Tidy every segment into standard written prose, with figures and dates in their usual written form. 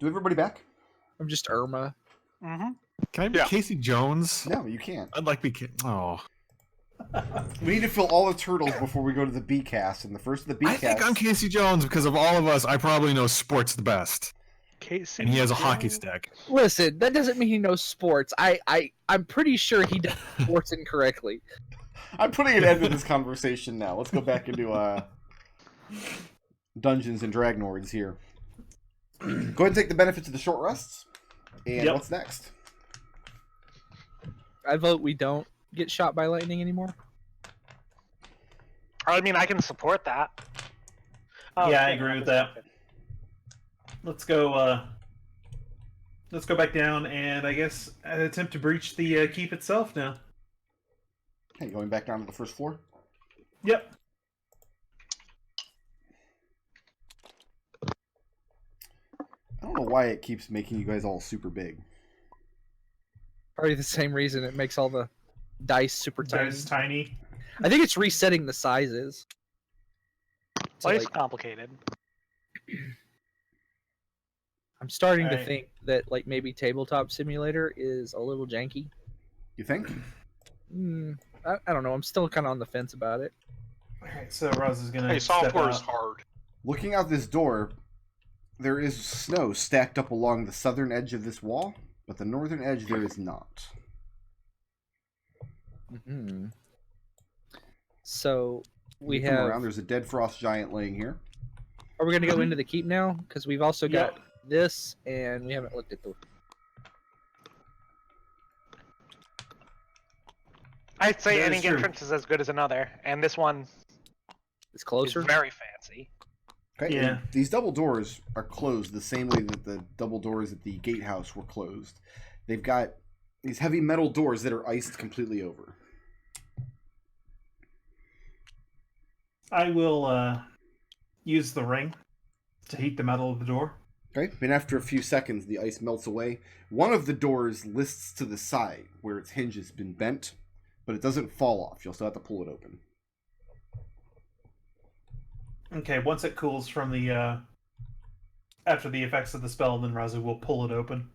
Do everybody back? I'm just Irma. Mm-hmm. Can I be Casey Jones? No, you can't. I'd like to be. Oh, We need to fill all the turtles before we go to the B cast, and the first of the B I cast. think I'm Casey Jones because of all of us. I probably know sports the best, Casey and he has a Jones. hockey stick. Listen, that doesn't mean he knows sports. I'm pretty sure he does sports incorrectly. I'm putting an end to this conversation now. Let's go back into Dungeons and Dragonlords here. Go ahead and take the benefits of the short rests. And what's next? I vote we don't get shot by lightning anymore. I mean, I can support that. Yeah, I agree with that. Let's go. Let's go back down and I guess attempt to breach the keep itself now. Okay, going back down to the first floor. Yep. I don't know why it keeps making you guys all super big. Probably the same reason it makes all the dice super tiny. Dice tiny. I think it's resetting the sizes. So, Life's like, complicated. I'm starting to Alright. think that like maybe Tabletop Simulator is a little janky. You think? I don't know. I'm still kind of on the fence about it. Alright, so Raazu is gonna. Hey, step software out. is hard. Looking out this door, there is snow stacked up along the southern edge of this wall, but the northern edge there is not. Mm-hmm. So we You come have. around, there's a dead frost giant laying here. Are we going to go into the keep now? Because we've also got Yep. this, and we haven't looked at the. I'd say That any is true. entrance is as good as another, and this one It's is closer. very fancy. Okay, Yeah. and these double doors are closed the same way that the double doors at the gatehouse were closed. They've got these heavy metal doors that are iced completely over. I will use the ring to heat the metal of the door. Okay, and after a few seconds, the ice melts away. One of the doors lists to the side where its hinge has been bent, but it doesn't fall off. You'll still have to pull it open. Okay, once it cools from the after the effects of the spell, then Raazu will pull it open.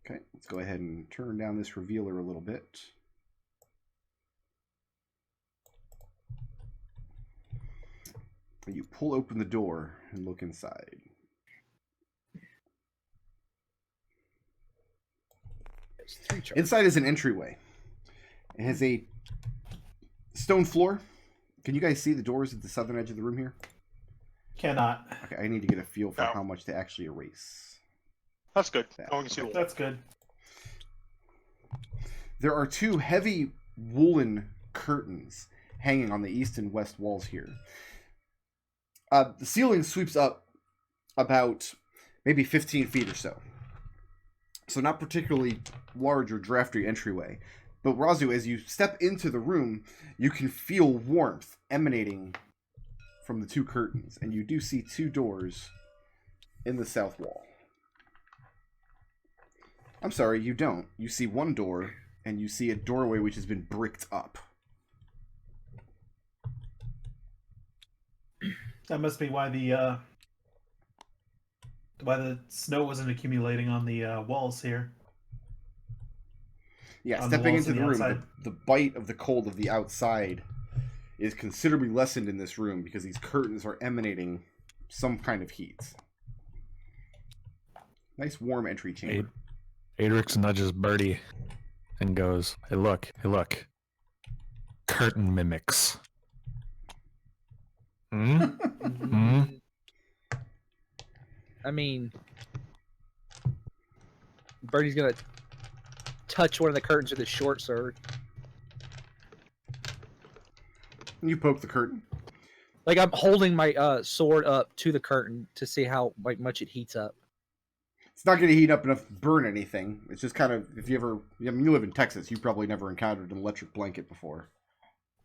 Okay, let's go ahead and turn down this revealer a little bit. You pull open the door and look inside. There's 3 charges. Inside is an entryway. It has a stone floor. Can you guys see the doors at the southern edge of the room here? Cannot. Okay, I need to get a feel for No. how much to actually erase. That's good. That. Going to see the wall. That's good. There are 2 heavy woolen curtains hanging on the east and west walls here. The ceiling sweeps up about maybe 15 feet or so. So not particularly large or drafty entryway. But Raazu, as you step into the room, you can feel warmth emanating from the 2 curtains. And you do see 2 doors in the south wall. I'm sorry, you don't. You see 1 door, and you see a doorway which has been bricked up. That must be why the snow wasn't accumulating on the walls here. Yeah, On the stepping walls into on the the room, outside. the bite of the cold of the outside is considerably lessened in this room because these curtains are emanating some kind of heat. Nice warm entry chamber. Adrex nudges Birdie and goes, hey look. Curtain mimics. Hmm? Hmm? I mean, Birdie's gonna touch one of the curtains with his short sword. You poke the curtain. Like I'm holding my sword up to the curtain to see how much it heats up. It's not going to heat up enough to burn anything. It's just kind of, if you ever, I mean, you live in Texas, you probably never encountered an electric blanket before.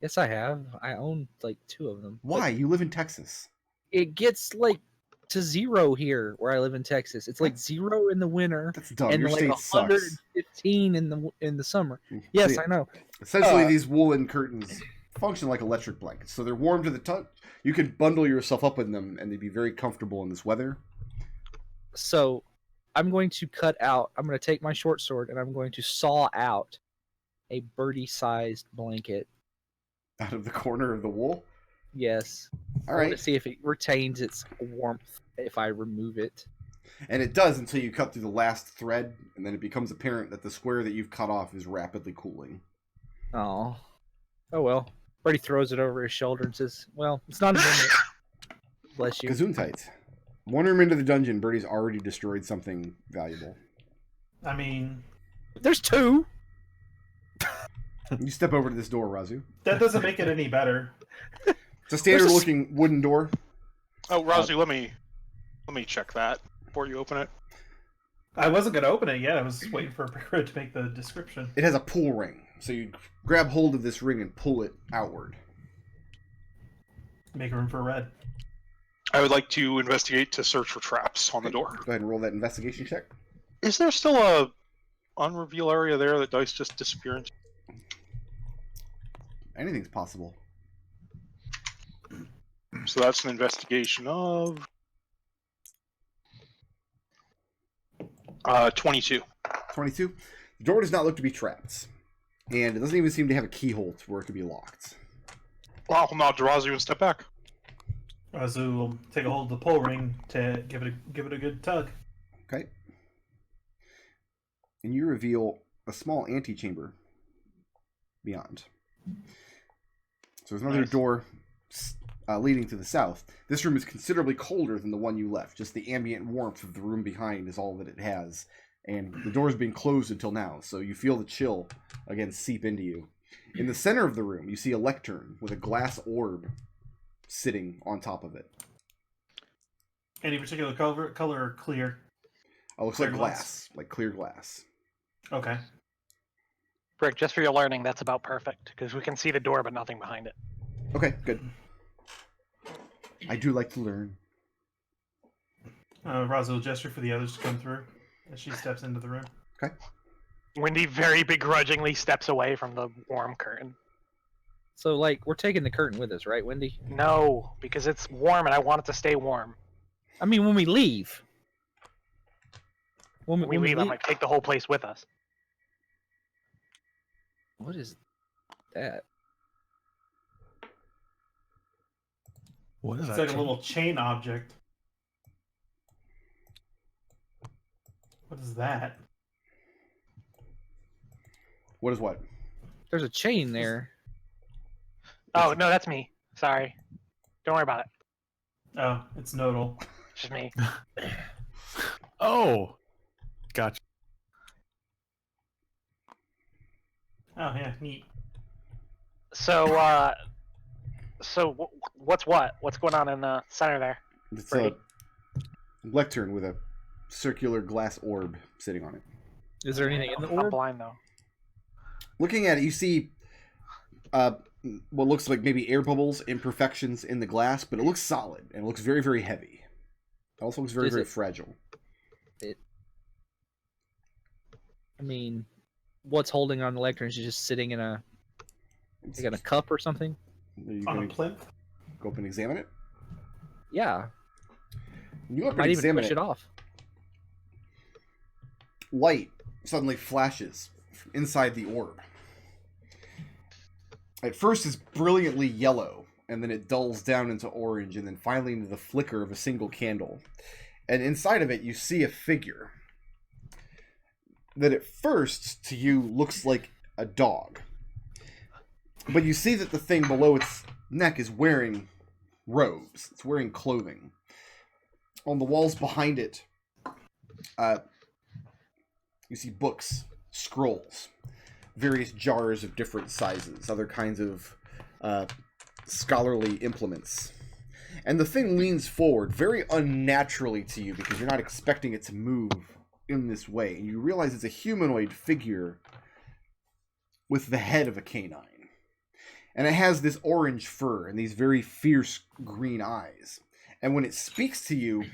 Yes, I have. I own like 2 of them. Why? You live in Texas. It gets like to 0 here where I live in Texas. It's like 0 in the winter That's dumb. and Your like state sucks. 115 in the summer. Yes, So, I know. essentially, these woolen curtains function like electric blankets. So they're warm to the touch. You can bundle yourself up in them, and they'd be very comfortable in this weather. So I'm going to take my short sword and I'm going to saw out a birdie-sized blanket. Out of the corner of the wool? Yes. All I want right. to see if it retains its warmth if I remove it. And it does until you cut through the last thread, and then it becomes apparent that the square that you've cut off is rapidly cooling. Oh. Oh well. Birdie throws it over his shoulder and says, well, it's not a minute. Bless you. Gesundheit. One room into the dungeon, Birdie's already destroyed something valuable. I mean, There's two! You step over to this door, Raazu. that doesn't make it any better. It's a standard-looking wooden door. Oh, Raazu, let me check that before you open it. I wasn't going to open it yet. I was waiting for Bird to make the description. It has a pull ring, so you grab hold of this ring and pull it outward. Make room for Red. I would like to investigate to search for traps on the door. Go ahead and roll that investigation check. Is there still a unreveal area there that dice just disappear into? Anything's possible. So that's an investigation of 22. 22. The door does not look to be trapped. And it doesn't even seem to have a keyhole to where it could be locked. Well, I'll nod to Raazu and step back. Raazu will take a hold of the pull ring to give it a good tug. Okay. And you reveal a small antechamber beyond. So there's another door leading to the south. This room is considerably colder than the one you left. Just the ambient warmth of the room behind is all that it has. And the door's been closed until now, so you feel the chill again seep into you. In the center of the room, you see a lectern with a glass orb sitting on top of it. Any particular color or clear? Oh, it looks Clear like glass. glass, like clear glass. Okay. Brick, just for your learning, that's about perfect because we can see the door but nothing behind it. Okay, good. I do like to learn. Raazu will gesture for the others to come through as she steps into the room. Okay. Wendy very begrudgingly steps away from the warm curtain. So, like, we're taking the curtain with us, right, Wendy? No, because it's warm and I want it to stay warm. I mean, when we leave. When we leave, I might take the whole place with us. What is that? What is It's that? like a little chain object. What is that? What is what? There's a chain there. Oh, no, that's me. Sorry. Don't worry about it. Oh, it's Nodal. It's just me. Oh, gotcha. Oh yeah, neat. So, what's what? What's going on in the center there? It's Right. a lectern with a circular glass orb sitting on it. Is there anything in the I'm orb? blind, though. Looking at it, you see what looks like maybe air bubbles, imperfections in the glass, but it looks solid and it looks very, very heavy. It also looks very, Is very it- fragile. I mean, what's holding on the lectern? Is it just sitting in a cup or something? Are you On going a to plinth. go up and examine it? Yeah. When you go up and Might even examine push it off. light suddenly flashes from inside the orb. At first it's brilliantly yellow, and then it dulls down into orange, and then finally into the flicker of a single candle. And inside of it you see a figure that at first to you looks like a dog. But you see that the thing below its neck is wearing robes. It's wearing clothing. On the walls behind it, you see books, scrolls, various jars of different sizes, other kinds of scholarly implements. And the thing leans forward very unnaturally to you because you're not expecting it to move in this way. And you realize it's a humanoid figure with the head of a canine. And it has this orange fur and these very fierce green eyes. And when it speaks to you,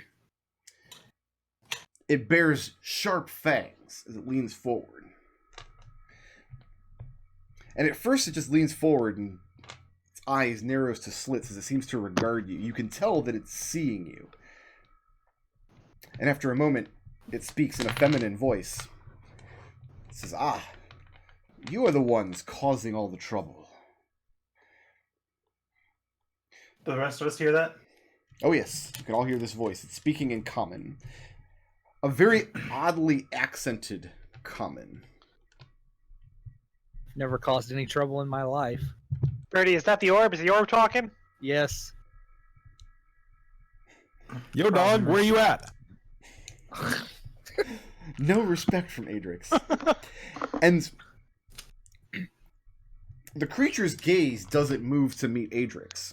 it bears sharp fangs as it leans forward. And at first it just leans forward and eyes narrows to slits as it seems to regard you. You can tell that it's seeing you. And after a moment, it speaks in a feminine voice. It says, you are the ones causing all the trouble. Do the rest of us hear that? Oh yes, you can all hear this voice. It's speaking in common. A very oddly accented common. Never caused any trouble in my life. Birdie, is that the orb? Is the orb talking? Yes. Yo, dog, where you at? No respect from Adrex. And the creature's gaze doesn't move to meet Adrex.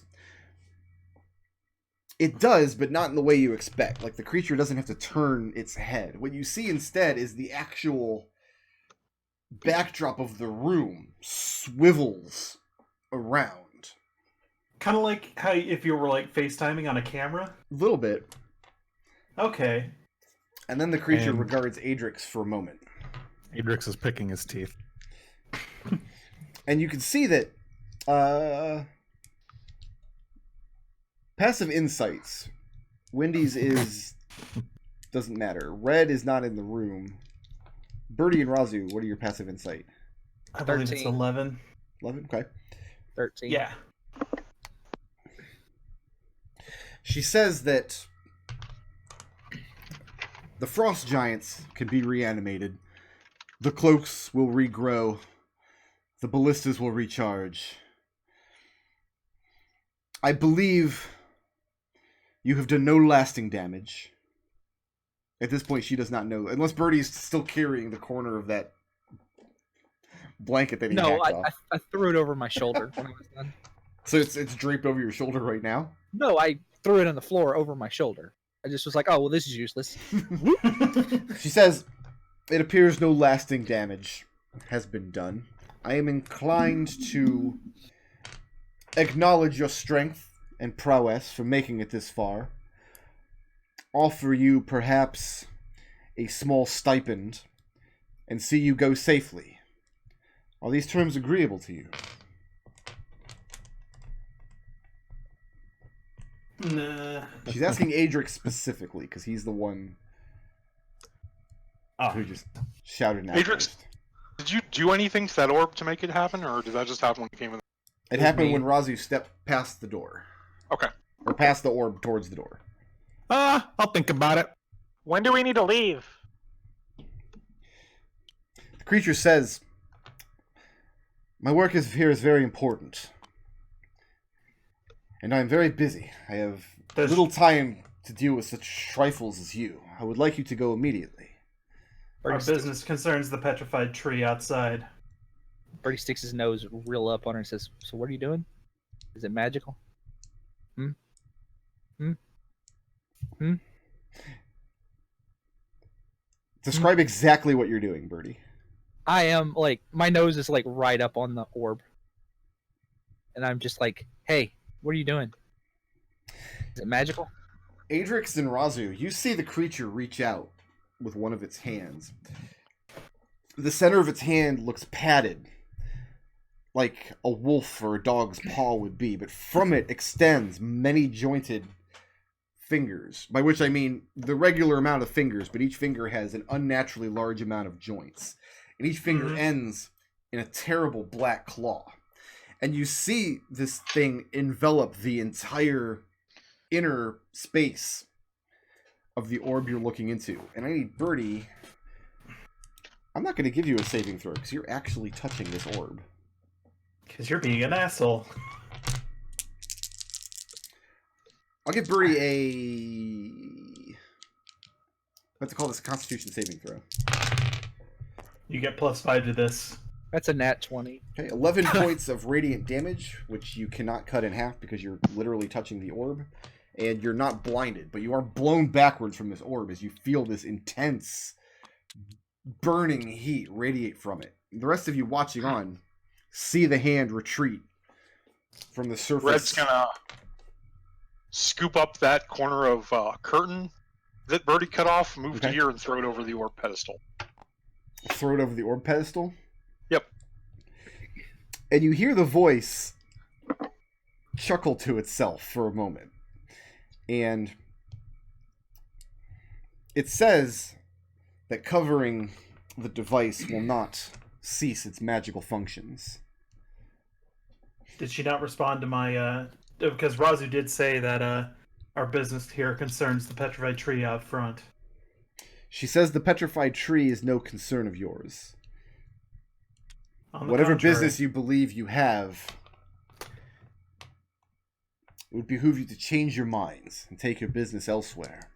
It does, but not in the way you expect. Like, the creature doesn't have to turn its head. What you see instead is the actual backdrop of the room swivels around. Kind of like how if you were like FaceTiming on a camera? A little bit. Okay. And then the creature And- regards Adrex for a moment. Adrex is picking his teeth. And you can see that passive insights. Wendy's is doesn't matter. Red is not in the room. Birdie and Raazu, what are your passive insight? I believe it's 13. 11. 11? Okay. 13. Yeah. She says that the frost giants can be reanimated. The cloaks will regrow. The ballistas will recharge. I believe you have done no lasting damage. At this point, she does not know. Unless Birdie's still carrying the corner of that blanket that he No, hacked off. I threw it over my shoulder when I was done. So it's draped over your shoulder right now? No, I threw it on the floor over my shoulder. I just was like, oh, well, this is useless. She says, it appears no lasting damage has been done. I am inclined to acknowledge your strength and prowess for making it this far. Offer you perhaps a small stipend and see you go safely. Are these terms agreeable to you? Nah. She's asking Adrex specifically because he's the one who just shouted out. Adrex, first. did you do anything to that orb to make it happen, or did that just happen when you came in? It happened when Raazu stepped past the door. Okay. Or past the orb towards the door. I'll think about it. When do we need to leave? The creature says, my work here is very important. And I am very busy. I have little time to deal with such trifles as you. I would like you to go immediately. Our business concerns the petrified tree outside. Birdie sticks his nose real up on her and says, so what are you doing? Is it magical? Describe exactly what you're doing, Birdie. I am, like, my nose is, like, right up on the orb. And I'm just like, hey, what are you doing? Is it magical? Adrex and Raazu, you see the creature reach out with one of its hands. The center of its hand looks padded, like a wolf or a dog's paw would be, but from it extends many jointed fingers, by which I mean the regular amount of fingers, but each finger has an unnaturally large amount of joints. And each finger ends in a terrible black claw. And you see this thing envelop the entire inner space of the orb you're looking into. And I need Birdie. I'm not going to give you a saving throw because you're actually touching this orb. Because you're being an asshole. I'll give Birdie a... Let's call this a Constitution saving throw. You get +5 to this. That's a nat 20. Okay, 11 points of radiant damage, which you cannot cut in half because you're literally touching the orb. And you're not blinded, but you are blown backwards from this orb as you feel this intense, burning heat radiate from it. The rest of you watching on see the hand retreat from the surface. Red's gonna scoop up that corner of curtain that Birdie cut off, move to here, and throw it over the orb pedestal. Throw it over the orb pedestal? Yep. And you hear the voice chuckle to itself for a moment. And it says that covering the device will not cease its magical functions. Did she not respond to my... because Raazu did say that our business here concerns the petrified tree out front. She says the petrified tree is no concern of yours. On the Whatever contrary. business you believe you have, it would behoove you to change your minds and take your business elsewhere.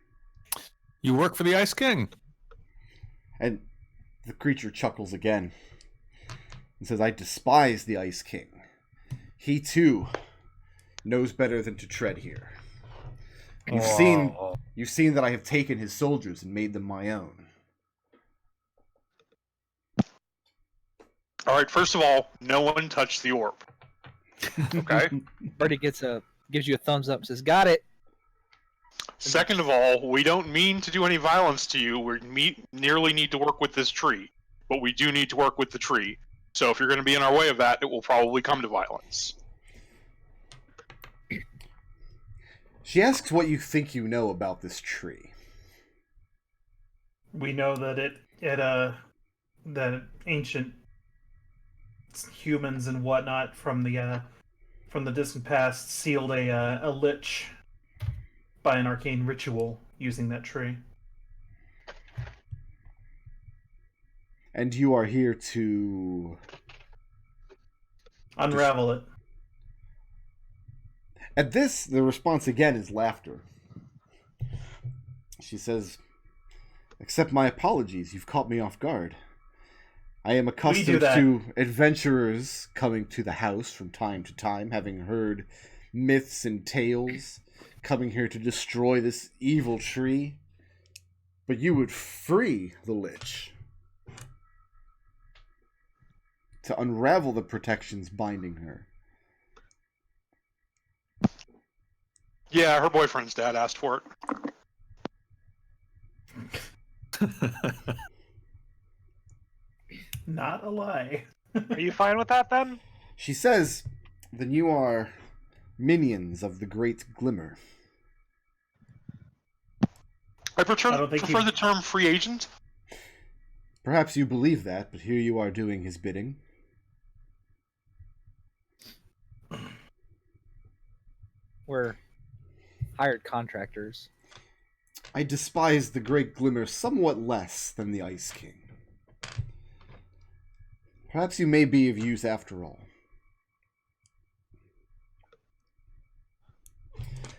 You work for the Ice King. And the creature chuckles again and says, I despise the Ice King. He, too, knows better than to tread here. You've seen that I have taken his soldiers and made them my own. All right, first of all, no one touched the orb. Okay? Birdie gives you a thumbs up and says, got it. Second of all, we don't mean to do any violence to you. We nearly need to work with this tree. But we do need to work with the tree. So if you're going to be in our way of that, it will probably come to violence. She asks what you think you know about this tree. We know that that ancient humans and whatnot from the distant past sealed a lich by an arcane ritual using that tree. And you are here to Unravel it. At this, the response again is laughter. She says, accept my apologies, you've caught me off guard. I am accustomed to adventurers coming to the house from time to time, having heard myths and tales, coming here to destroy this evil tree. But you would free the lich, to unravel the protections binding her. Yeah, her boyfriend's dad asked for it. Not a lie. Are you fine with that then? She says, then you are minions of the Great Glimmer. I prefer the term free agent. Perhaps you believe that, but here you are doing his bidding. We're hired contractors. I despise the Great Glimmer somewhat less than the Ice King. Perhaps you may be of use after all.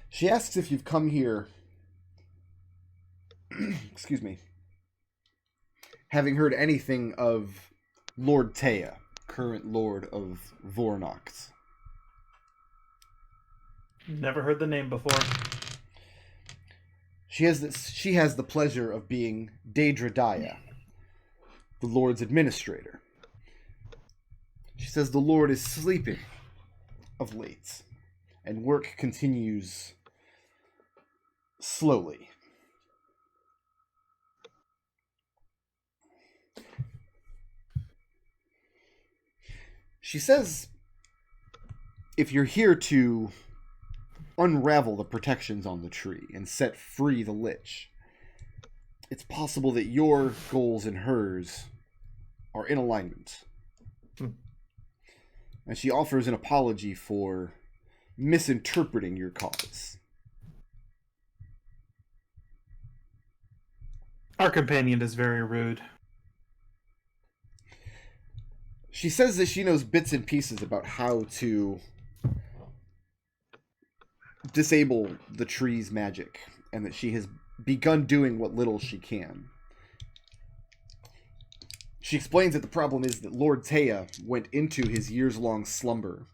She asks if you've come here, excuse me, having heard anything of Lord Taya, current Lord of Vornocht. Never heard the name before. She has the pleasure of being Daedra Daya, the Lord's administrator. She says the Lord is sleeping of late, and work continues slowly. She says if you're here to unravel the protections on the tree and set free the lich, it's possible that your goals and hers are in alignment. And she offers an apology for misinterpreting your cause. Our companion is very rude. She says that she knows bits and pieces about how to disable the tree's magic, and that she has begun doing what little she can. She explains that the problem is that Lord Taya went into his years-long slumber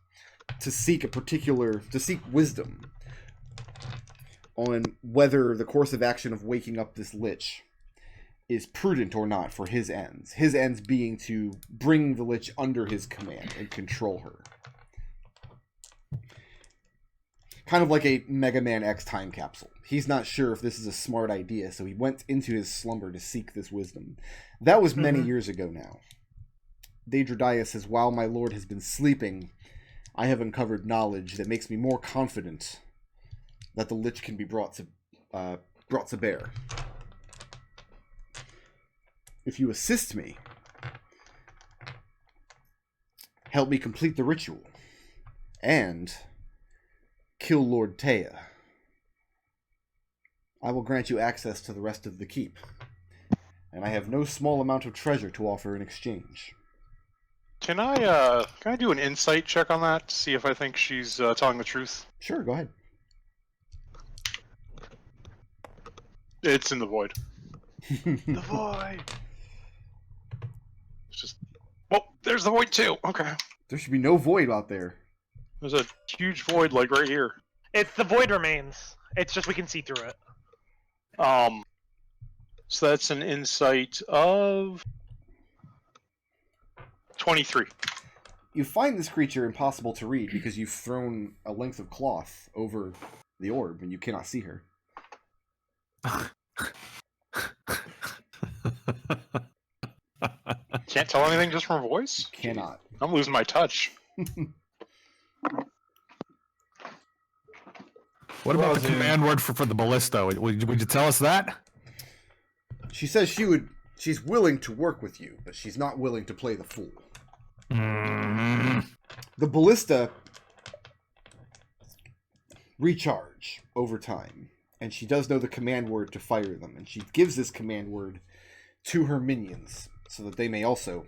to seek wisdom on whether the course of action of waking up this lich is prudent or not for his ends. His ends being to bring the lich under his command and control her. Kind of like a Mega Man X time capsule. He's not sure if this is a smart idea, so he went into his slumber to seek this wisdom. That was many years ago now. Daedra Daya says, while my lord has been sleeping, I have uncovered knowledge that makes me more confident that the Lich can be brought to bear. If you assist me, help me complete the ritual, and kill Lord Taya, I will grant you access to the rest of the keep, and I have no small amount of treasure to offer in exchange. Can I do an insight check on that to see if I think she's telling the truth? Sure, go ahead. It's in the void. The void. It's just. Oh, there's the void too. Okay. There should be no void out there. There's a huge void like right here. It's the void remains. It's just we can see through it. So that's an insight of 23. You find this creature impossible to read because you've thrown a length of cloth over the orb and you cannot see her. Can't tell anything just from voice? Cannot. I'm losing my touch. What about the Raazu. command word for the ballista? Would you tell us that? She says she's willing to work with you, but she's not willing to play the fool. Mm. The ballista recharge over time, and she does know the command word to fire them, and she gives this command word to her minions so that they may also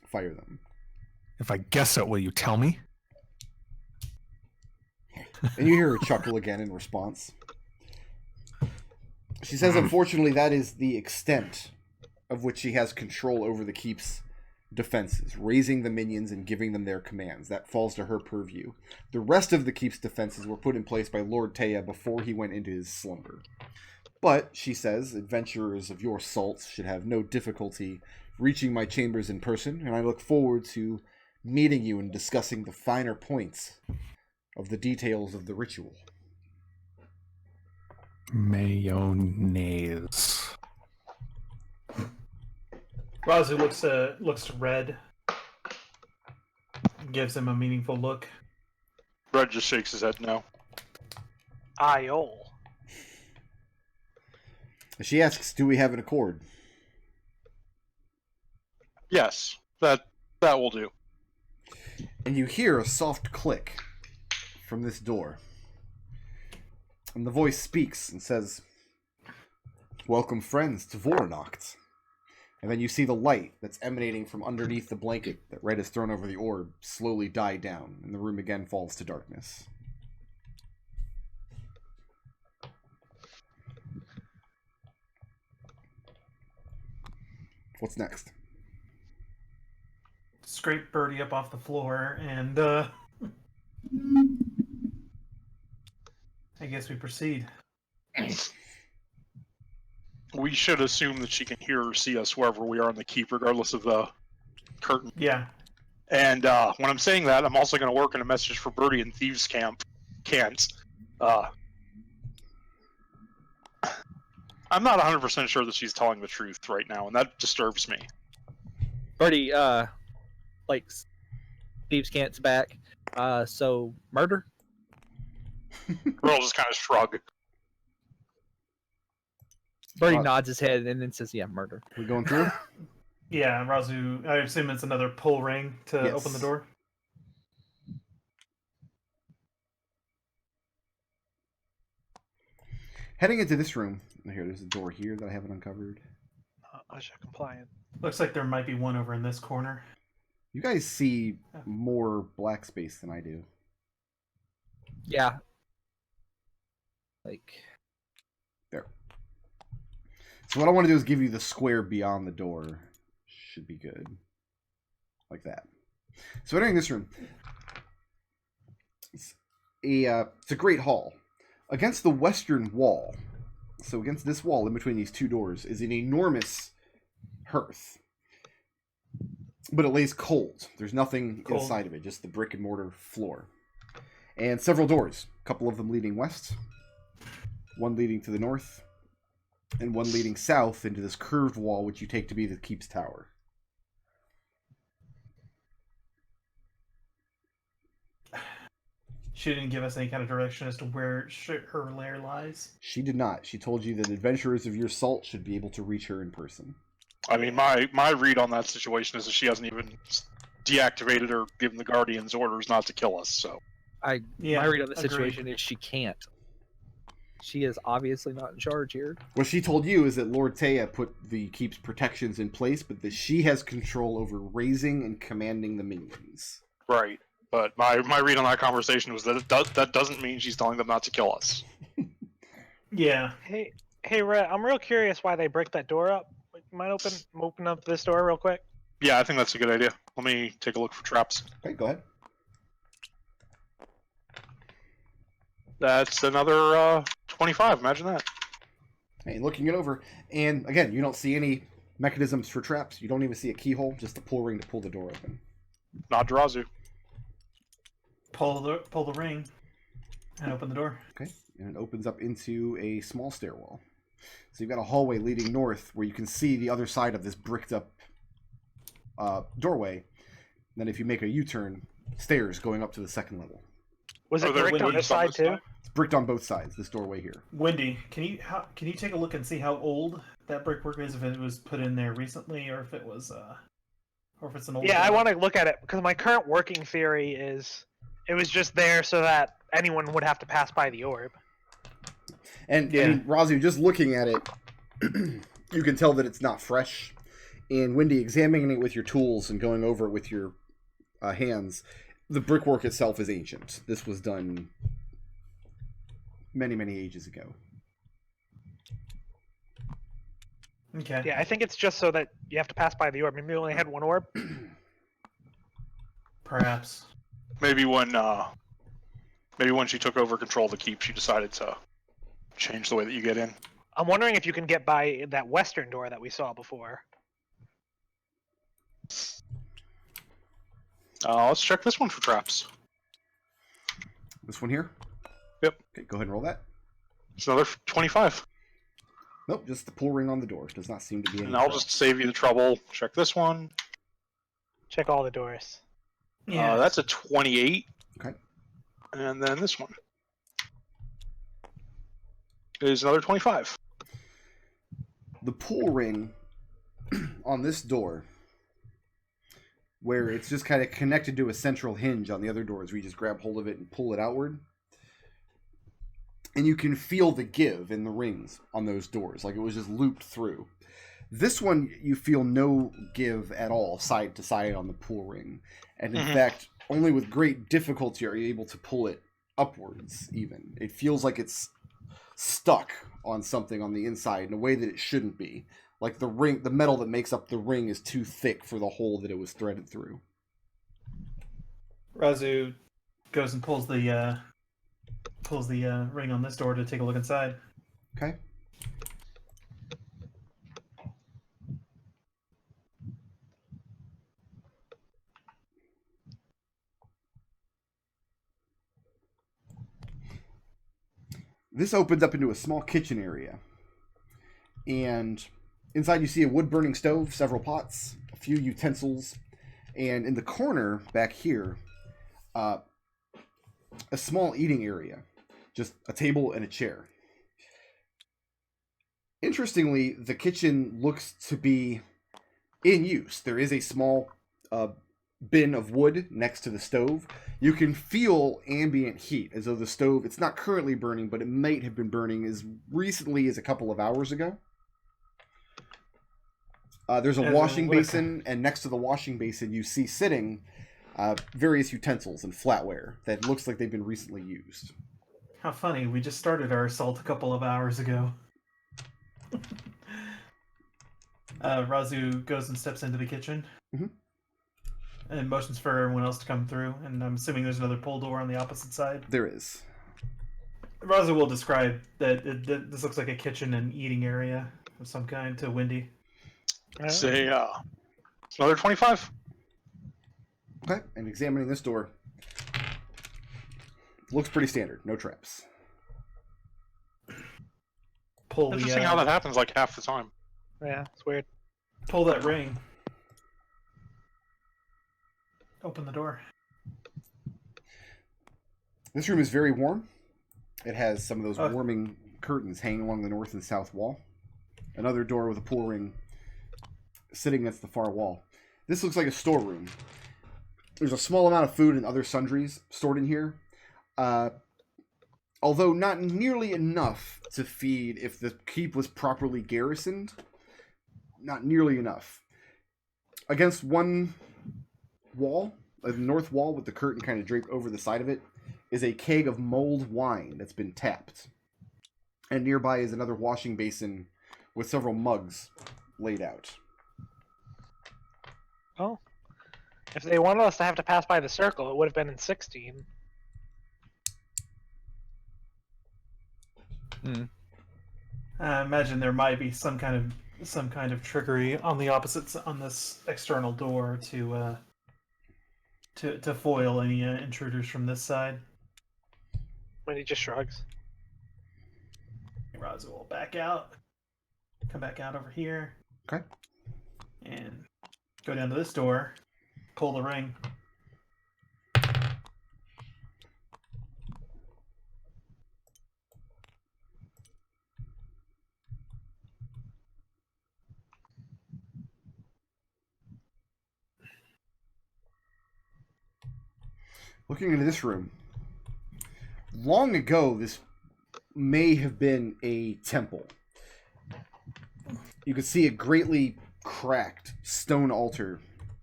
fire them. If I guess it, will you tell me? And you hear her chuckle again in response. She says, unfortunately, that is the extent of which she has control over the keep's defenses, raising the minions and giving them their commands. That falls to her purview. The rest of the keep's defenses were put in place by Lord Taya before he went into his slumber. But, she says, adventurers of your salt should have no difficulty reaching my chambers in person, and I look forward to meeting you and discussing the finer points of the details of the ritual. Mayonnaise. Raazu looks red. Gives him a meaningful look. Red just shakes his head no. Aiol. She asks, do we have an accord? Yes, that will do. And you hear a soft click from this door. And the voice speaks and says, welcome friends to Vornacht. And then you see the light that's emanating from underneath the blanket that Red has thrown over the orb slowly die down, and the room again falls to darkness. What's next? Scrape Birdie up off the floor, and I guess we proceed. We should assume that she can hear or see us wherever we are in the keep, regardless of the curtain. Yeah. And when I'm saying that, I'm also going to work on a message for Birdie in Thieves' Camp. Can't. I'm not 100% sure that she's telling the truth right now, and that disturbs me. Birdie, like, Thieves' Cant's back. So, murder? Girl just kind of shrug. Birdie nods his head and then says, yeah, murder. We going through? Yeah, Raazu, I assume it's another pull ring to Yes. open the door. Heading into this room, here, there's a door here that I haven't uncovered. Usher compliant. Looks like there might be one over in this corner. You guys see more black space than I do. Yeah. Like, There. So what I want to do is give you the square beyond the door. Should be good. Like that. So entering this room, it's a great hall. Against the western wall, so against this wall in between these two doors, is an enormous hearth. But it lays cold. There's nothing Cold. inside of it, just the brick and mortar floor. And several doors, a couple of them leading west, one leading to the north, and one leading south into this curved wall, which you take to be the keep's tower. She didn't give us any kind of direction as to where her lair lies. She did not. She told you that adventurers of your salt should be able to reach her in person. I mean, my read on that situation is that she hasn't even deactivated or given the Guardians orders not to kill us. So My read on the agreed. situation is she can't. She is obviously not in charge here. What she told you is that Lord Taya put the keep's protections in place, but that she has control over raising and commanding the minions. right. But my read on that conversation was that that doesn't mean she's telling them not to kill us. Yeah. Hey, Rhett, I'm real curious why they brick that door up. Mind open up this door real quick? Yeah, I think that's a good idea. Let me take a look for traps. Okay, go ahead. That's another 25. Imagine that. Hey, looking it over, and again, you don't see any mechanisms for traps. You don't even see a keyhole, just a pull ring to pull the door open. Nod to Raazu. Pull the ring and open the door. Okay, and it opens up into a small stairwell. So you've got a hallway leading north where you can see the other side of this bricked up doorway. Then if you make a U-turn, stairs going up to the second level. Was it Are there bricked on windows this on side this too? side? It's bricked on both sides, this doorway here. Wendy, can you take a look and see how old that brickwork is? If it was put in there recently, or if it was or if it's an old. Yeah, I want to look at it because my current working theory is it was just there so that anyone would have to pass by the orb. And Yeah. I mean, Raazu, just looking at it, you can tell that it's not fresh. And Wendy, examining it with your tools and going over it with your hands, the brickwork itself is ancient. This was done many, many ages ago. Okay. Yeah, I think it's just so that you have to pass by the orb. Maybe we only had one orb. Perhaps. Maybe when she took over control of the keep, she decided to change the way that you get in. I'm wondering if you can get by that western door that we saw before. Let's check this one for traps. This one here? Yep. Okay, go ahead and roll that. It's another 25. Nope, just the pull ring on the door. Does not seem to be any. And I'll just save you the trouble. Check this one. Check all the doors. Yeah. That's a 28. Okay. And then this one is another 25. The pull ring on this door, where it's just kind of connected to a central hinge on the other doors, where you just grab hold of it and pull it outward. And you can feel the give in the rings on those doors, like it was just looped through. This one, you feel no give at all, side to side on the pull ring. And in fact, only with great difficulty are you able to pull it upwards, even. It feels like it's stuck on something on the inside in a way that it shouldn't be. Like the ring, the metal that makes up the ring is too thick for the hole that it was threaded through. Raazu goes and pulls the ring on this door to take a look inside. Okay. This opens up into a small kitchen area. And inside you see a wood-burning stove, several pots, a few utensils, and in the corner back here, a small eating area. Just a table and a chair. Interestingly, the kitchen looks to be in use. There is a small bin of wood next to the stove. You can feel ambient heat as though the stove, it's not currently burning, but it might have been burning as recently as a couple of hours ago. There's a washing basin, and next to the washing basin you see sitting various utensils and flatware that looks like they've been recently used. How funny, we just started our assault a couple of hours ago. Raazu goes and steps into the kitchen. Mhm. And motions for everyone else to come through, and I'm assuming there's another pull door on the opposite side. There is. Raazu will describe that this looks like a kitchen and eating area of some kind to Wendy. Say, it's another 25. Okay, and examining this door, looks pretty standard. No traps. Pull Interesting how that happens like half the time. Yeah, it's weird. pull that ring. Open the door. This room is very warm. It has some of those warming curtains hanging along the north and south wall. Another door with a pull ring sitting against the far wall. This looks like a storeroom. There's a small amount of food and other sundries stored in here. Although not nearly enough to feed if the keep was properly garrisoned. Not nearly enough. Against one wall, the north wall with the curtain kind of draped over the side of it, is a keg of mulled wine that's been tapped. And nearby is another washing basin with several mugs laid out. Oh. If they wanted us to have to pass by the circle, it would have been in 16. I imagine there might be some kind of trickery on the opposites on this external door to foil any intruders from this side. When he just shrugs. Raazu will back out. Come back out over here. Okay. And go down to this door. Pull the ring. Looking into this room, long ago, this may have been a temple. You can see a greatly cracked stone altar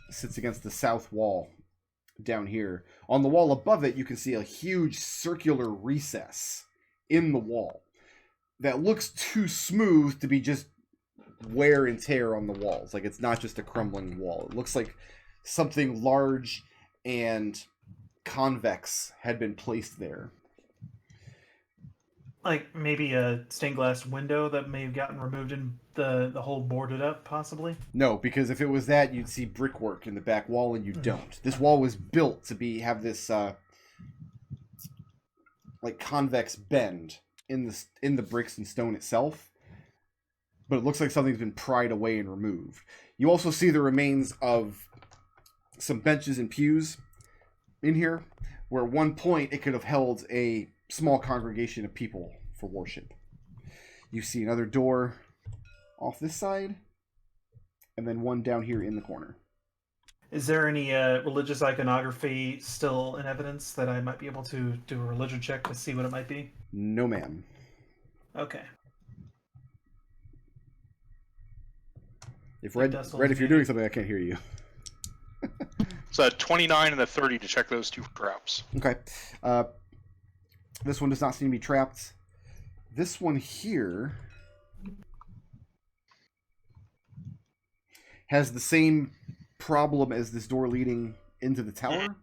sits against the south wall down here. On the wall above it, you can see a huge circular recess in the wall that looks too smooth to be just wear and tear on the walls. Like, it's not just a crumbling wall. It looks like something large and convex had been placed there. Like maybe a stained glass window that may have gotten removed and the hole boarded up, possibly? No, because if it was that, you'd see brickwork in the back wall, and you don't. This wall was built to have this like convex bend in the bricks and stone itself, but it looks like something's been pried away and removed. You also see the remains of some benches and pews in here, where at one point it could have held a small congregation of people for worship. You see another door off this side, and then one down here in the corner. Is there any religious iconography still in evidence that I might be able to do a religion check to see what it might be? No, ma'am. Okay. If Red, if you're doing something, I can't hear you. So 29 and a 30 to check those two traps. Okay. This one does not seem to be trapped. This one here has the same problem as this door leading into the tower.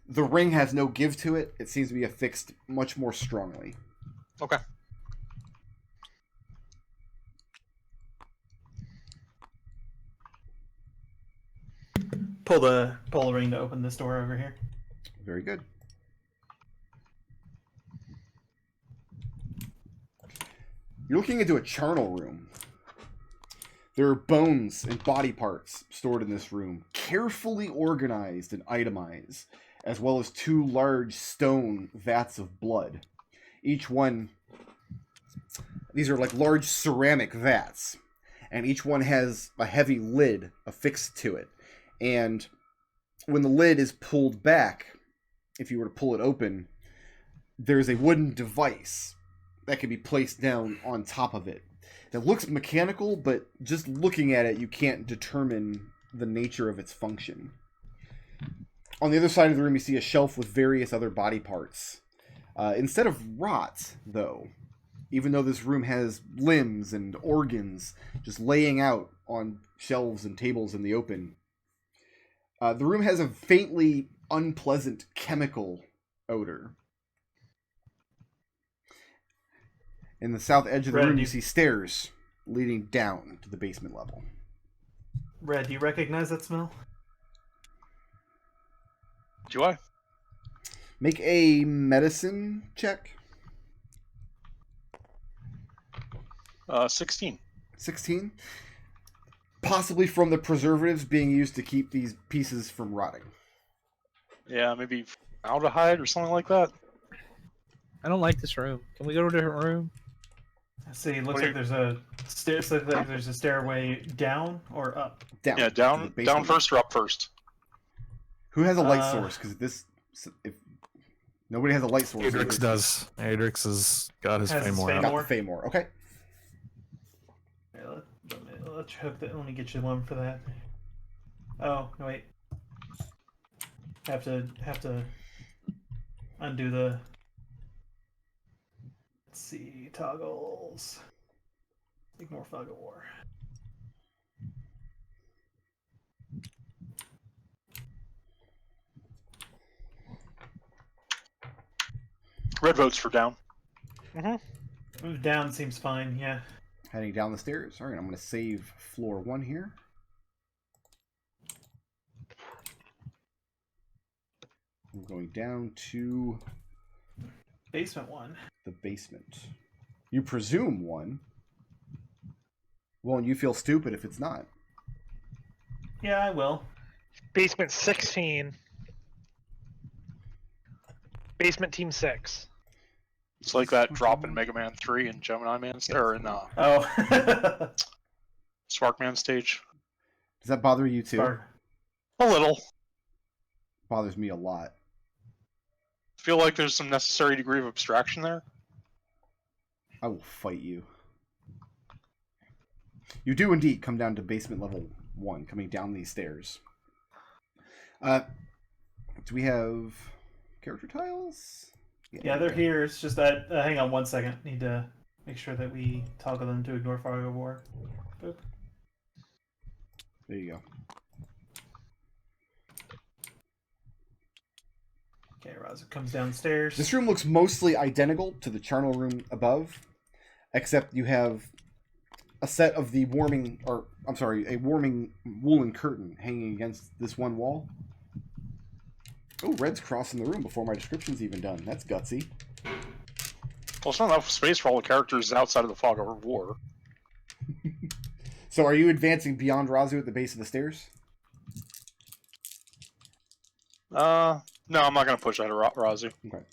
The ring has no give to it. It seems to be affixed much more strongly. Okay. Pull the ring to open this door over here. Very good. You're looking into a charnel room. There are bones and body parts stored in this room, carefully organized and itemized, as well as two large stone vats of blood. Each one, these are like large ceramic vats, and each one has a heavy lid affixed to it. And when the lid is pulled back, if you were to pull it open, there's a wooden device that can be placed down on top of it. It looks mechanical, but just looking at it, you can't determine the nature of its function. On the other side of the room, you see a shelf with various other body parts. Instead of rot, though, even though this room has limbs and organs just laying out on shelves and tables in the open, the room has a faintly unpleasant chemical odor. In the south edge of the room, you see stairs leading down to the basement level. Red, do you recognize that smell? Do I? Make a medicine check. 16. 16. Possibly from the preservatives being used to keep these pieces from rotting. Yeah, maybe aldehyde or something like that. I don't like this room. Can we go to a different room? Let's see. It looks like there's a there's a stairway down or up. Down. Yeah, to the down basement. first or up first? Who has a light source? Because if nobody has a light source, Adrex does. Adrex has got his Has his Faymore out. got the Faymore. Okay. Here, let's hook that. Let me get you one for that. Oh no, wait. Have to undo the. Let's see, toggles. Ignore fog of war. Red votes for down. Move down seems fine. Yeah. Heading down the stairs. All right, I'm going to save floor 1 here. I'm going down to Basement 1. the basement. You presume 1. Well, and you feel stupid if it's not. Yeah, I will. Basement 16. Basement Team 6. It's like that drop in Mega Man 3 and Gemini Man, or in Oh. Spark Man stage. Does that bother you too? Sorry. A little. Bothers me a lot. Feel like there's some necessary degree of abstraction there. I will fight you. You do indeed come down to basement level 1, coming down these stairs. Do we have character tiles? Yeah, they're here. It's just that. Hang on 1 second. Need to make sure that we toggle them to ignore fog of war. Boop. There you go. Okay, Raazu comes downstairs. This room looks mostly identical to the charnel room above, except you have a set of the warming, or I'm sorry, a warming woolen curtain hanging against this one wall. Oh, red's crossing the room before my description's even done. That's gutsy. Well, it's not enough space for all the characters outside of the fog of war. So are you advancing beyond Raazu at the base of the stairs? No, I'm not going to push that at Raazu. Okay.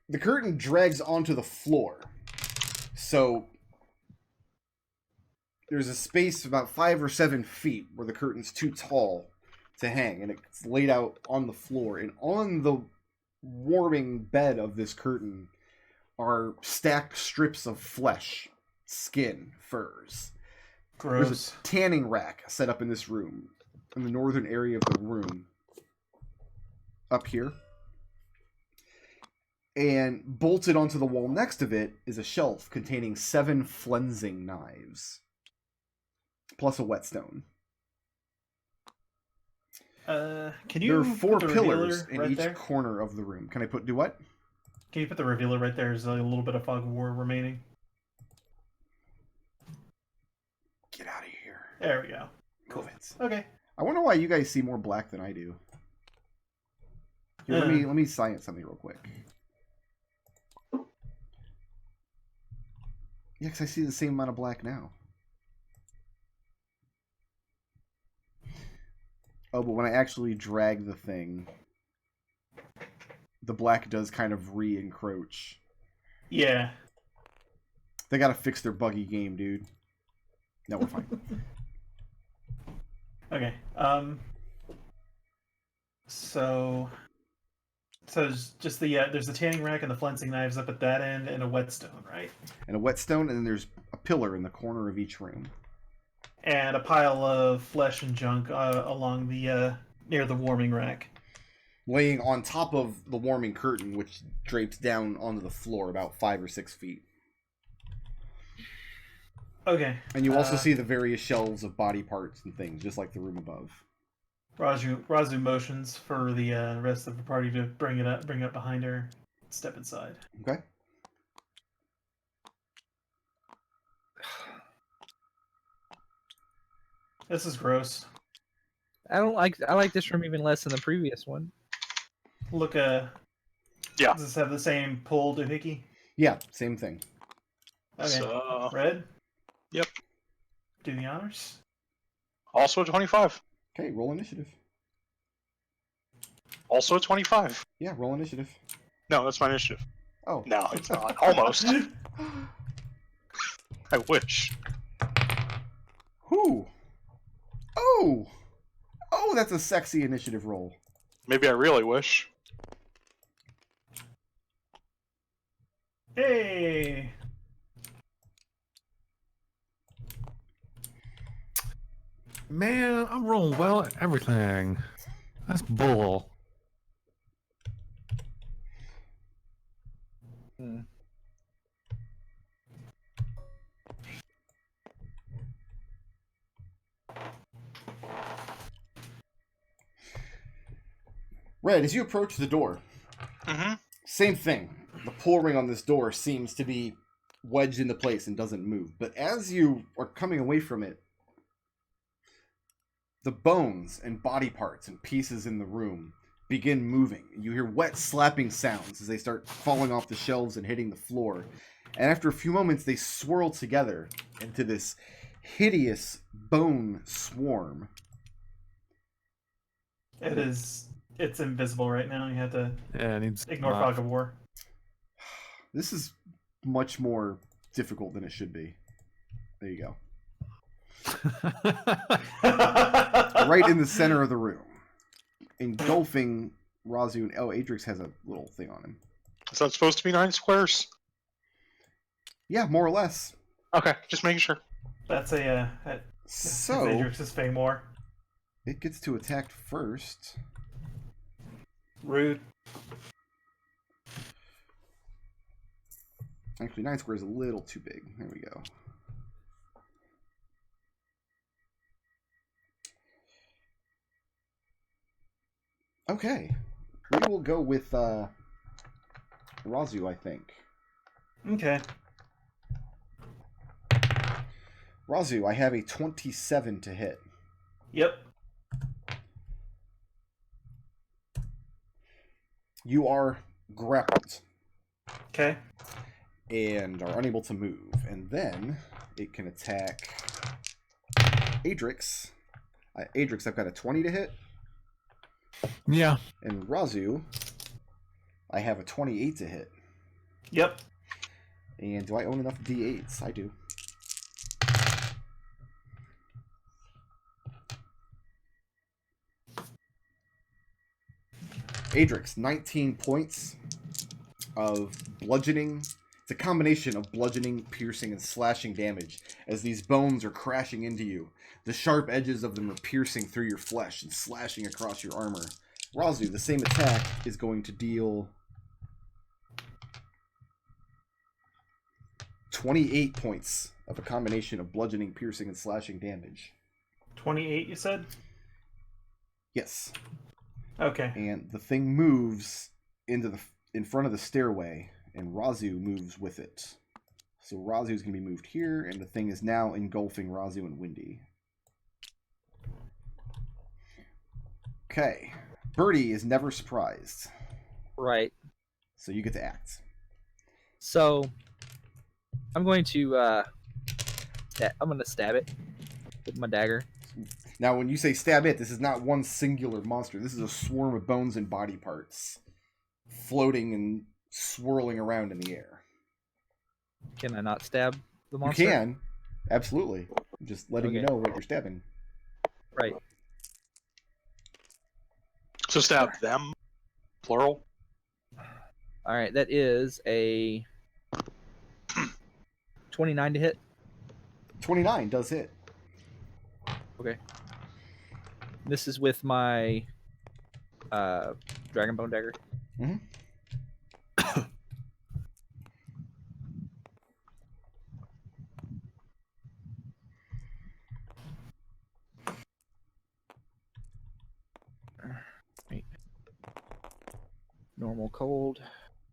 The curtain drags onto the floor. So there's a space about 5 or 7 feet where the curtain's too tall to hang, and it's laid out on the floor. And on the warming bed of this curtain are stacked strips of flesh, skin, furs. Gross. There's a tanning rack set up in this room, in the northern area of the room, up here. And bolted onto the wall next to it is a shelf containing 7 flensing knives, plus a whetstone. Can you? There are 4 put the pillars revealer in right each there? corner of the room. Can I do what? Can you put the revealer right there? There's a little bit of fog of war remaining. Get out of here. There we go. Cool. Okay. I wonder why you guys see more black than I do. Here, let me science something real quick. Yeah, because I see the same amount of black now. Oh, but when I actually drag the thing, the black does kind of re-encroach. Yeah. They gotta fix their buggy game, dude. No, we're fine. Okay. So there's just there's the tanning rack and the flensing knives up at that end, and a whetstone, right? And a whetstone, and then there's a pillar in the corner of each room. And a pile of flesh and junk along the near the warming rack. Laying on top of the warming curtain, which drapes down onto the floor about 5 or 6 feet. Okay. And you also see the various shelves of body parts and things, just like the room above. Raazu motions for the rest of the party to bring it up behind her, step inside. Okay. This is gross. I like this room even less than the previous one. Look, Yeah. Does this have the same pull doohickey? Yeah, same thing. Okay. So, Red? Yep. Do the honors. Also a 25. Okay, roll initiative. Also a 25. Yeah, roll initiative. No, that's my initiative. Oh. No, it's not. Almost. I wish. Who? Oh! Oh, that's a sexy initiative roll. Maybe I really wish. Hey! Man, I'm rolling well at everything. That's bull. Red, as you approach the door, Mm-hmm. same thing. The pull ring on this door seems to be wedged into place and doesn't move. But as you are coming away from it, the bones and body parts and pieces in the room begin moving. You hear wet slapping sounds as they start falling off the shelves and hitting the floor. And after a few moments, they swirl together into this hideous bone swarm. It's invisible right now. You have to Yeah, it needs ignore fog of war. This is much more difficult than it should be. There you go. Right in the center of the room. Engulfing Raazu and... Oh, Adrex has a little thing on him. Is that supposed to be 9 squares? Yeah, more or less. Okay, just making sure. That's So, Adrex's Faymore. it gets to attack first. Rude. Actually, 9 squares is a little too big. There we go. Okay. We will go with Raazu, I think. Okay. Raazu, I have a 27 to hit. Yep. You are grappled Okay. and are unable to move. And then it can attack Adrex. Adrex, I've got a 20 to hit. Yeah. And Raazu, I have a 28 to hit. Yep. And do I own enough D8s? I do. Adrex, 19 points of bludgeoning. It's a combination of bludgeoning, piercing, and slashing damage as these bones are crashing into you. The sharp edges of them are piercing through your flesh and slashing across your armor. Raazu, the same attack is going to deal 28 points of a combination of bludgeoning, piercing, and slashing damage. 28, you said? Yes. Okay. And the thing moves in front of the stairway, and Raazu moves with it. So Raazu is going to be moved here, and the thing is now engulfing Raazu and Windy. Okay. Birdie is never surprised, Right. so you get to act. So I'm going to stab it with my dagger. Now, when you say stab it, this is not one singular monster. This is a swarm of bones and body parts floating and swirling around in the air. Can I not stab the monster? You can. Absolutely. I'm just letting you Okay. know what you're stabbing. Right. So stab them, plural. All right. That is a 29 to hit. 29 does hit. Okay. This is with my Dragonbone dagger. Mhm. Right. Normal cold.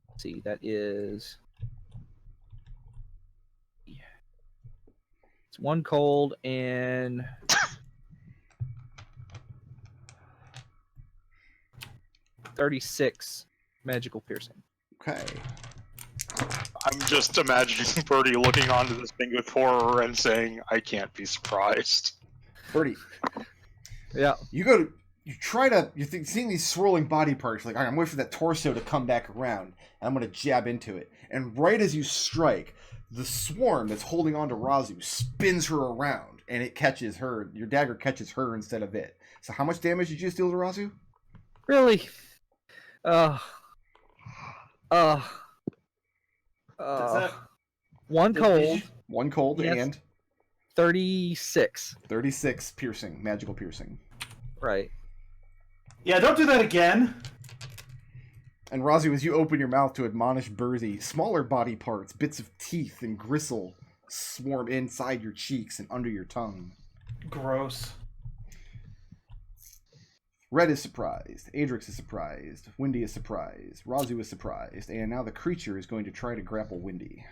Let's see, that is. It's 1 cold and 36 magical piercing. Okay. I'm just imagining Birdie looking onto this thing with horror and saying, I can't be surprised. Birdie, Yeah. you go seeing these swirling body parts, like, all right, I'm waiting for that torso to come back around, and I'm going to jab into it. And right as you strike, the swarm that's holding on to Raazu spins her around, and it catches her. Your dagger catches her instead of it. So how much damage did you just deal to Raazu? Really? One cold. One cold Yes. and 36. 36 piercing, magical piercing. Right. Yeah, don't do that again. And Raazu, as you open your mouth to admonish Birdie, smaller body parts, bits of teeth and gristle swarm inside your cheeks and under your tongue. Gross. Red is surprised, Adrex is surprised, Windy is surprised, Raazu is surprised, and now the creature is going to try to grapple Windy.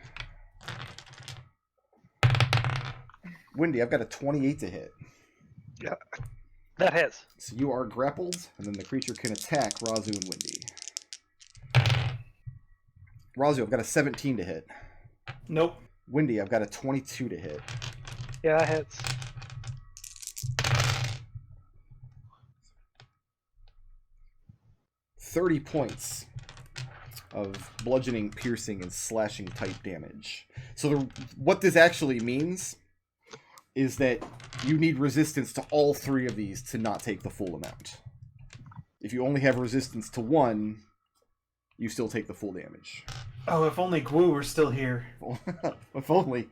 Windy, I've got a 28 to hit. Yeah, that hits. So you are grappled, and then the creature can attack Raazu and Windy. Raazu, I've got a 17 to hit. Nope. Windy, I've got a 22 to hit. Yeah, that hits. $30 points of bludgeoning, piercing, and slashing type damage. So what this actually means is that you need resistance to all 3 of these to not take the full amount. If you only have resistance to 1, you still take the full damage. Oh, if only Gwu were still here. If only.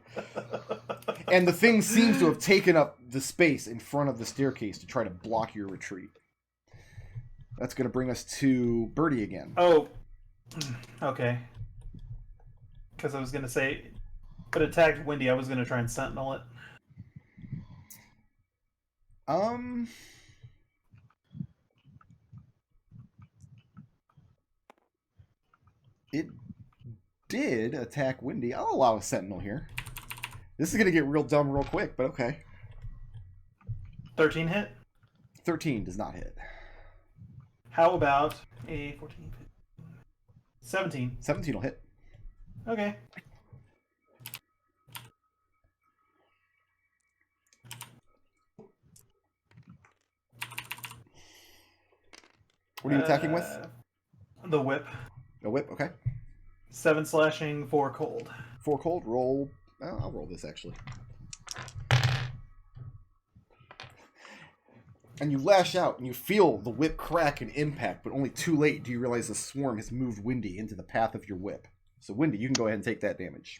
And the thing seems to have taken up the space in front of the staircase to try to block your retreat. That's going to bring us to Birdie again. Oh, okay. Because I was going to say, if it attacked Windy, I was going to try and sentinel it. It did attack Windy. I'll allow a sentinel here. This is going to get real dumb real quick, but okay. 13 hit? 13 does not hit. How about a 14? 17. 17 will hit. Okay. What are you attacking with? The whip. A whip, okay. 7 slashing, 4 cold. 4 cold, roll. I'll roll this actually. And you lash out, and you feel the whip crack and impact, but only too late do you realize the swarm has moved Windy into the path of your whip. So Windy, you can go ahead and take that damage.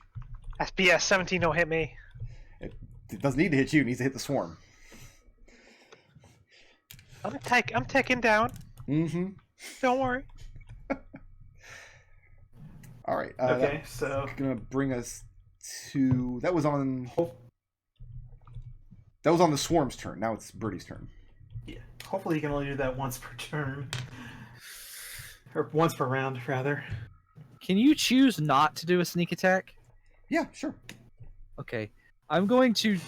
SBS 17 don't hit me. It doesn't need to hit you, it needs to hit the swarm. I'm ticking down. Mm-hmm. Don't worry. All right. Okay, so gonna bring us to that was on the swarm's turn. Now it's Birdie's turn. yeah, hopefully you can only do that once per turn, or once per round, rather. Can you choose not to do a sneak attack? Yeah, sure. Okay. I'm going to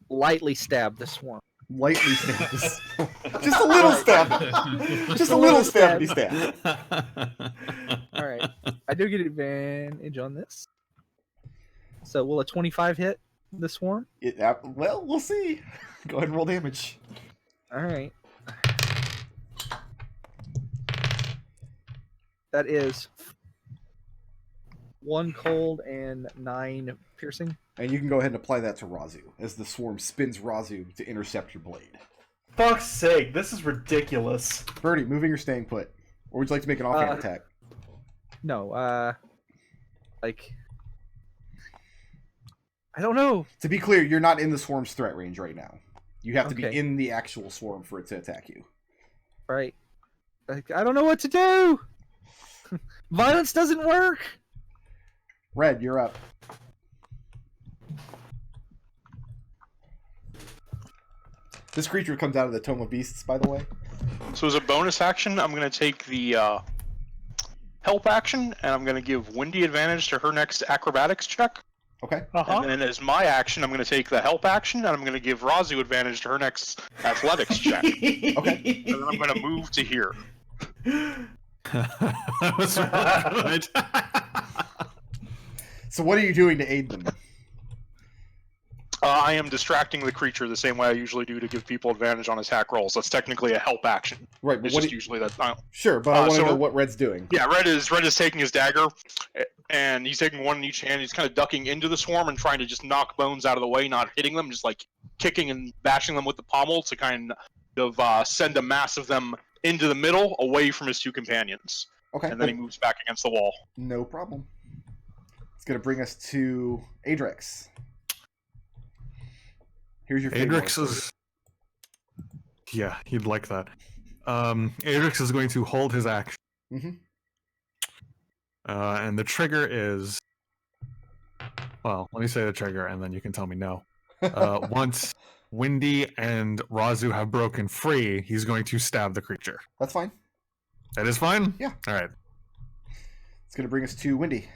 lightly stab the swarm. Lightly stab this. Just a little stab. Just a little stab. Stab. All right. I do get advantage on this. So will a 25 hit the swarm? Well, we'll see. Go ahead and roll damage. All right. That is 1 cold and 9 piercing. And you can go ahead and apply that to Raazu as the swarm spins Raazu to intercept your blade. Fuck's sake, this is ridiculous. Birdie, moving or staying put? Or would you like to make an offhand attack? No, like, I don't know. To be clear, you're not in the swarm's threat range right now. You have to be Okay. in the actual swarm for it to attack you. Right. Like, I don't know what to do. Violence doesn't work. Red, you're up. This creature comes out of the Tome of Beasts, by the way. So as a bonus action, I'm going to take the help action, and I'm going to give Windy advantage to her next acrobatics check. Okay. And then as my action, I'm going to take the help action, and I'm going to give Raazu advantage to her next athletics check. Okay. And then I'm going to move to here. That was real good. So what are you doing to aid them? I am distracting the creature the same way I usually do to give people advantage on attack rolls. That's technically a help action. Right, but It's just usually that. Sure, but I want to so- know what Red's doing. Yeah, Red is taking his dagger, and he's taking one in each hand. He's kind of ducking into the swarm and trying to just knock bones out of the way, not hitting them, just like kicking and bashing them with the pommel to kind of send a mass of them into the middle, away from his two companions. Okay. And then he moves back against the wall. No problem. It's going to bring us to Adrex. Here's your Adrex is. Yeah, he'd like that. Adrex is going to hold his action. Mm-hmm. And the trigger is. Well, let me say the trigger, and then you can tell me no. Once Windy and Raazu have broken free, he's going to stab the creature. That's fine. That is fine? Yeah. All right. It's going to bring us to Windy.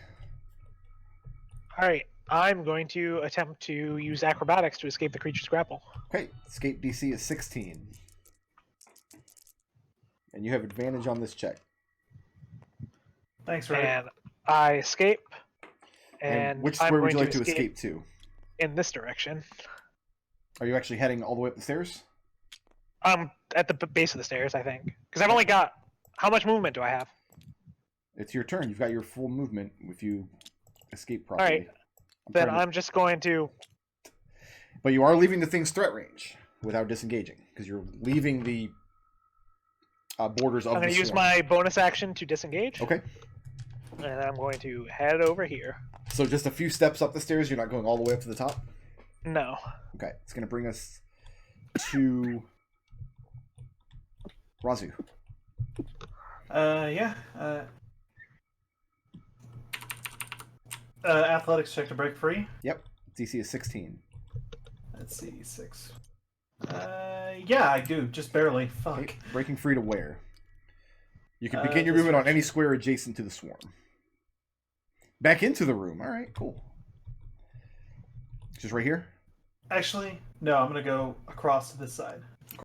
All right, I'm going to attempt to use acrobatics to escape the creature's grapple. Okay, escape DC is 16. And you have advantage on this check. Thanks, Red. And I escape. And which I'm square would you going like to escape to? in this direction. Are you actually heading all the way up the stairs? At the base of the stairs, I think, because I've only got. How much movement do I have? It's your turn. You've got your full movement if you escape properly. All right, then I'm just going to. But you are leaving the thing's threat range without disengaging, because you're leaving the borders of I'm going the to use swarm. my bonus action to disengage. Okay. And I'm going to head over here. So just a few steps up the stairs. You're not going all the way up to the top? No. Okay. It's going to bring us to Raazu. Yeah. Athletics check to break free. Yep. DC is 16. Let's see, 6. Yeah, I do, just barely. Fuck. Okay. Breaking free to where? You can Uh, begin your this movement on any direction. square adjacent to the swarm. Back into the room. All right, cool. Just right here? Actually, no, I'm gonna go across to this side.